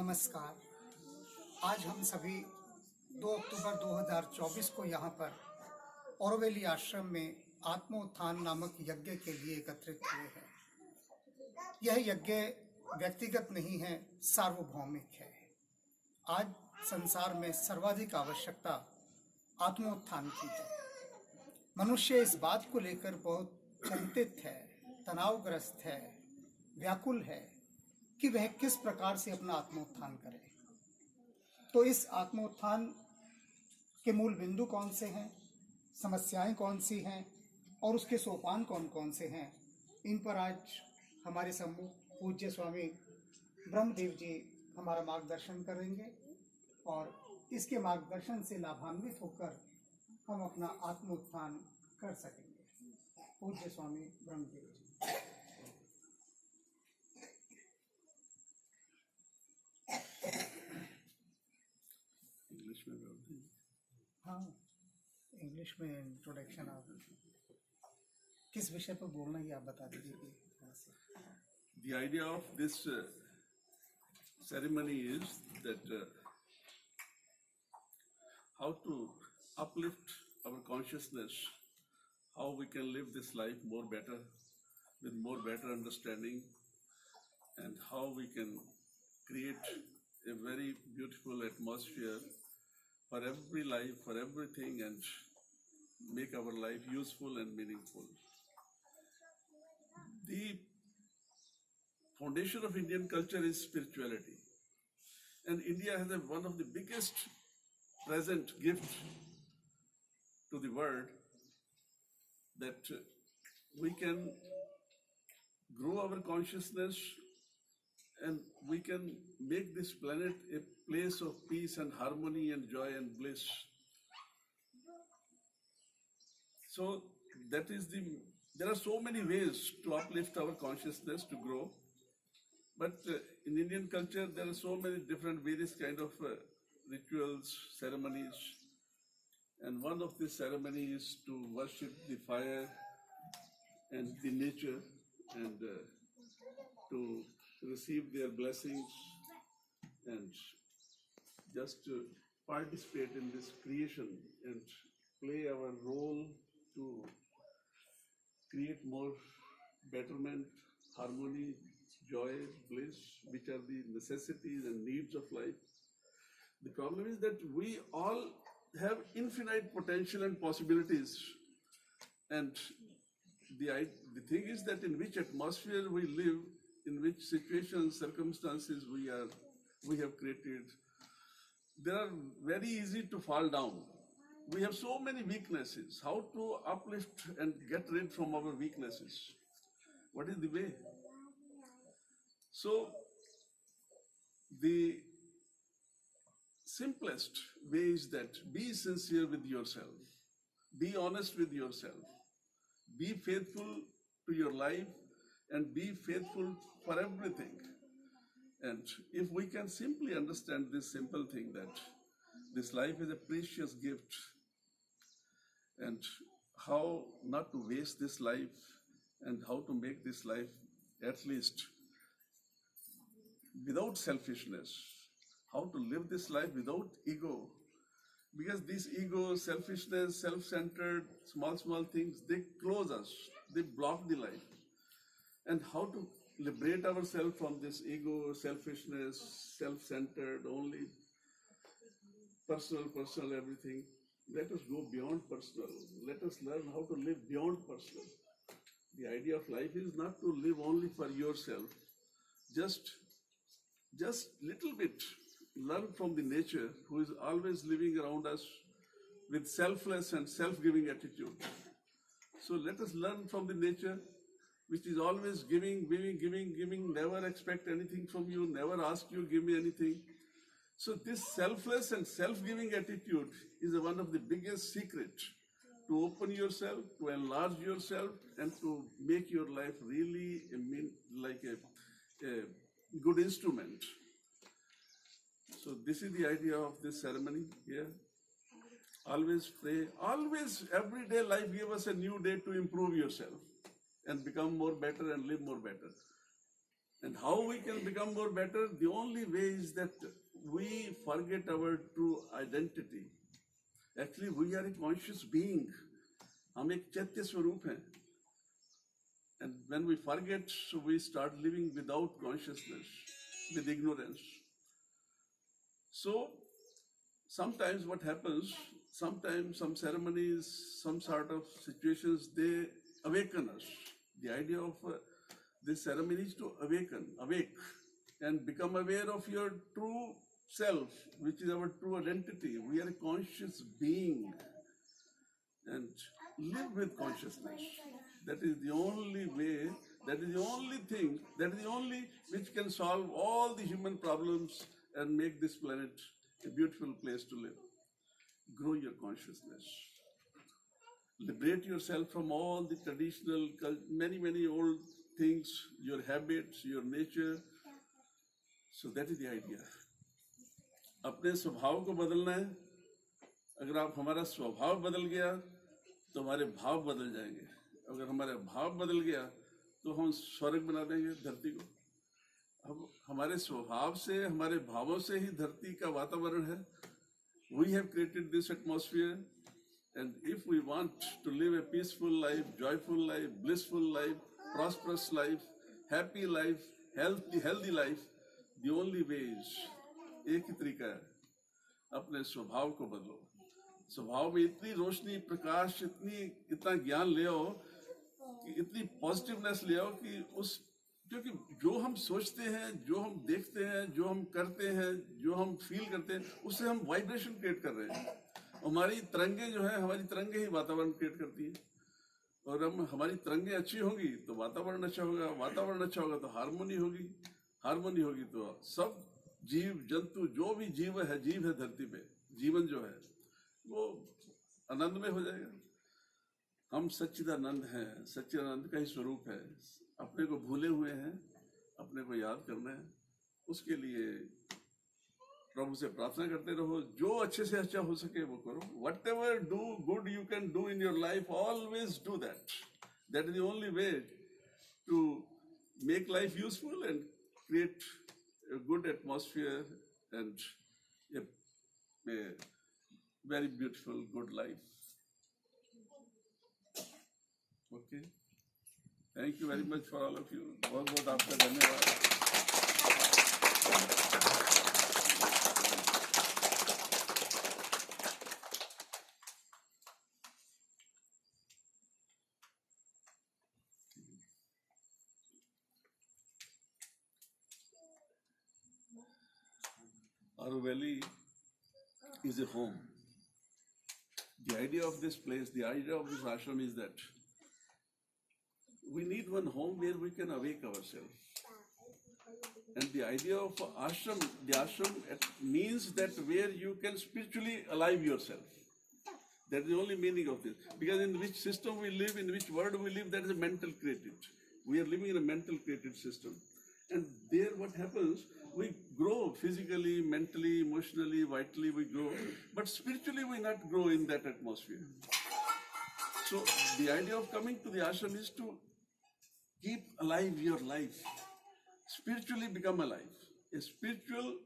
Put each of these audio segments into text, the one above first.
नमस्कार। आज हम सभी 2 अक्टूबर 2024 को यहाँ पर औरवेली आश्रम में आत्मोत्थान नामक यज्ञ के लिए एकत्रित हुए हैं। यह यज्ञ व्यक्तिगत नहीं है, सार्वभौमिक है। आज संसार में सर्वाधिक आवश्यकता आत्मोत्थान की है। मनुष्य इस बात को लेकर बहुत चिंतित है, तनावग्रस्त है, व्याकुल है कि वह किस प्रकार से अपना आत्मोत्थान करे। तो इस आत्मोत्थान के मूल बिंदु कौन से हैं, समस्याएं कौन सी हैं और उसके सोपान कौन कौन से हैं, इन पर आज हमारे सम्मुख पूज्य स्वामी ब्रह्म देव जी हमारा मार्गदर्शन करेंगे और इसके मार्गदर्शन से लाभान्वित होकर हम अपना आत्मोत्थान कर सकेंगे। पूज्य स्वामी ब्रह्म देव जी। इंग्लिश में बोलते हैं। हाँ, इंग्लिश में इंट्रोडक्शन। आप किस विषय पर बोलना है आप बता दीजिए। The idea of this ceremony is that how to uplift our consciousness, how we can live this life more better, with more better understanding, and how we can create a very beautiful atmosphere for every life, for everything, and make our life useful and meaningful. The foundation of Indian culture is spirituality, and India has one of the biggest present gifts to the world, that we can grow our consciousness and we can make this planet a place of peace and harmony and joy and bliss. So there are so many ways to uplift our consciousness, to grow. But in Indian culture, there are so many different various kind of rituals, ceremonies. And one of these ceremonies is to worship the fire and the nature and to receive their blessings and just to participate in this creation and play our role to create more betterment, harmony, joy, bliss, which are the necessities and needs of life. The problem is that we all have infinite potential and possibilities, and the thing is that in which atmosphere we live, in which situations, circumstances we have created, they are very easy to fall down. We have so many weaknesses. How to uplift and get rid from our weaknesses? What is the way? So the simplest way is that be sincere with yourself, be honest with yourself, be faithful to your life, and be faithful for everything. And if we can simply understand this simple thing, that this life is a precious gift, and how not to waste this life, and how to make this life at least without selfishness, how to live this life without ego, because this ego, selfishness, self-centered, small things, they close us, they block the life. And how to liberate ourselves from this ego, selfishness, self-centered, only personal, everything. Let us go beyond personal. Let us learn how to live beyond personal. The idea of life is not to live only for yourself. Just little bit learn from the nature, who is always living around us with selfless and self-giving attitude. So let us learn from the nature, which is always giving, never expect anything from you, never ask you, give me anything. So this selfless and self-giving attitude is one of the biggest secrets to open yourself, to enlarge yourself, and to make your life really like a good instrument. So this is the idea of this ceremony here. Always pray, always, everyday life give us a new day to improve yourself and become more better and live more better. And how we can become more better? The only way is that we forget our true identity. Actually, we are a conscious being. हम एक चैत्य स्वरूप हैं. And when we forget, so we start living without consciousness, with ignorance. So sometimes what happens, sometimes some ceremonies, some sort of situations, they awaken us. The idea of this ceremony is to awake, and become aware of your true self, which is our true identity. We are a conscious being, and live with consciousness. That is the only way, that is the only thing, that is the only which can solve all the human problems and make this planet a beautiful place to live. Grow your consciousness. Liberate yourself from all the traditional, many old things, your habits, your nature. So that is the idea. अपने स्वभाव को बदलना है. अगर आप हमारा स्वभाव बदल गया तो हमारे भाव बदल जाएंगे. अगर हमारा भाव बदल गया तो हम स्वर्ग बना देंगे धरती को. अब हमारे स्वभाव से, हमारे भावों से ही धरती का वातावरण है. We have created this atmosphere, and if we want to live a peaceful life, joyful life, blissful life, prosperous life, happy life, healthy life, the only way is, एक ही तरीका है, अपने स्वभाव को बदलो. स्वभाव में इतनी रोशनी, प्रकाश, इतना ज्ञान ले आओ, कि इतनी पॉजिटिवनेस ले आओ कि क्योंकि जो हम सोचते हैं, जो हम देखते हैं, जो हम करते हैं, जो हम फील करते हैं, उससे हम वाइब्रेशन क्रिएट कर रहे हैं. हमारी तरंगे जो है, हमारी तरंगे ही वातावरण क्रिएट करती है. और हमारी तरंगे अच्छी होंगी तो वातावरण अच्छा होगा, वातावरण अच्छा होगा तो हार्मोनी होगी, हार्मोनी होगी तो सब जीव जंतु, जो भी जीव है धरती पे, जीवन जो है वो आनंद में हो जाएगा. हम सच्चिदानंद हैं, सच्चिदानंद का ही स्वरूप है. अपने को भूले हुए हैं, अपने को याद करना है. उसके लिए प्रभु से प्रार्थना करते रहो, जो अच्छे से अच्छा हो सके वो करो. Whatever good you can do in your life, always do that. That is the only way to make life useful and create a good atmosphere and a very beautiful, good life. Okay. Thank you very much for all of you. बहुत आपका धन्यवाद. Our valley is a home. The idea of this place, the idea of this ashram is that we need one home where we can awake ourselves. And the idea of ashram, the ashram means that where you can spiritually alive yourself. That is the only meaning of this. Because in which system we live, in which world we live, that is a mental created. We are living in a mental created system. And there what happens, we grow physically, mentally, emotionally, vitally we grow. But spiritually we not grow in that atmosphere. So the idea of coming to the ashram is to keep alive your life. Spiritually become alive. A spiritual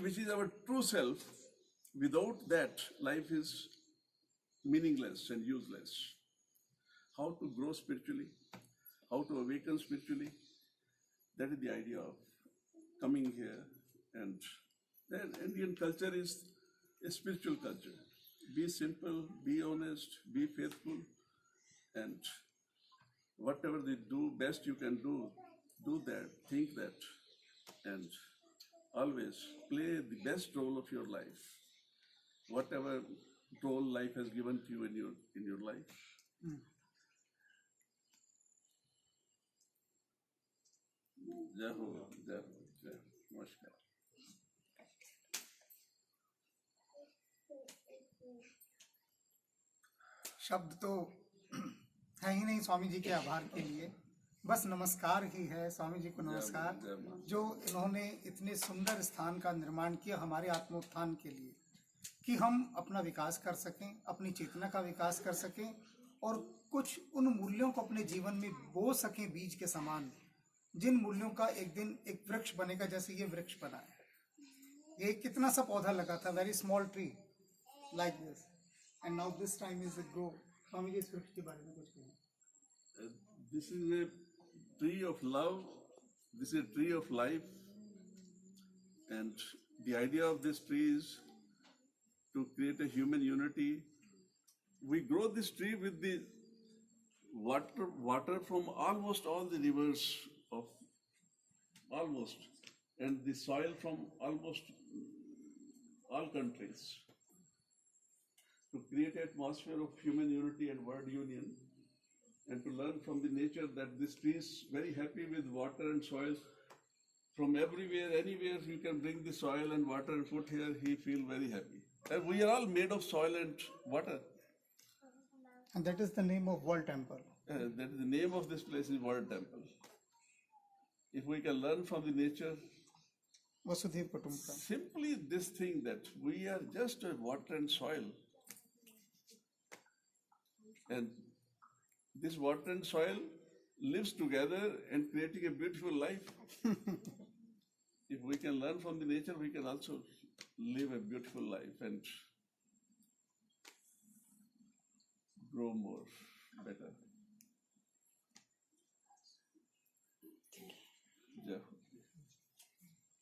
which is our true self. Without that, life is meaningless and useless. How to grow spiritually? How to awaken spiritually? That is the idea of coming here. And then Indian culture is a spiritual culture. Be simple, be honest, be faithful, and whatever they do, best you can do that, think that, and always play the best role of your life. Whatever role life has given to you in your life. जय हो, जय हो, जय. नमस्कार. शब्द तो है ही नहीं स्वामी जी के आभार के लिए. बस नमस्कार ही है. स्वामी जी को नमस्कार, जो इन्होंने इतने सुंदर स्थान का निर्माण किया हमारे आत्मोत्थान के लिए, कि हम अपना विकास कर सकें, अपनी चेतना का विकास कर सकें और कुछ उन मूल्यों को अपने जीवन में बो सकें बीज के समान, जिन मूल्यों का एक दिन एक वृक्ष बनेगा, जैसे ये वृक्ष बना है। ये कितना सा पौधा लगा था, very small tree like this, and now this time is grow. Swami ji इस वृक्ष के बारे में कुछ कहें। This is a tree of love, this is a tree of life, and the idea of this tree is to create a human unity. We grow this tree with the water from almost all the rivers of almost, and the soil from almost all countries, to create an atmosphere of human unity and world union, and to learn from the nature that this tree is very happy with water and soil. From everywhere, anywhere you can bring the soil and water and put here, he feel very happy. And we are all made of soil and water. And that is the name of World Temple. That is the name of this place is World Temple. If we can learn from the nature, Vasudhaiva Kutumbakam. simply this thing that we are just a water and soil. And this water and soil lives together and creating a beautiful life. If we can learn from the nature, we can also live a beautiful life and grow more better.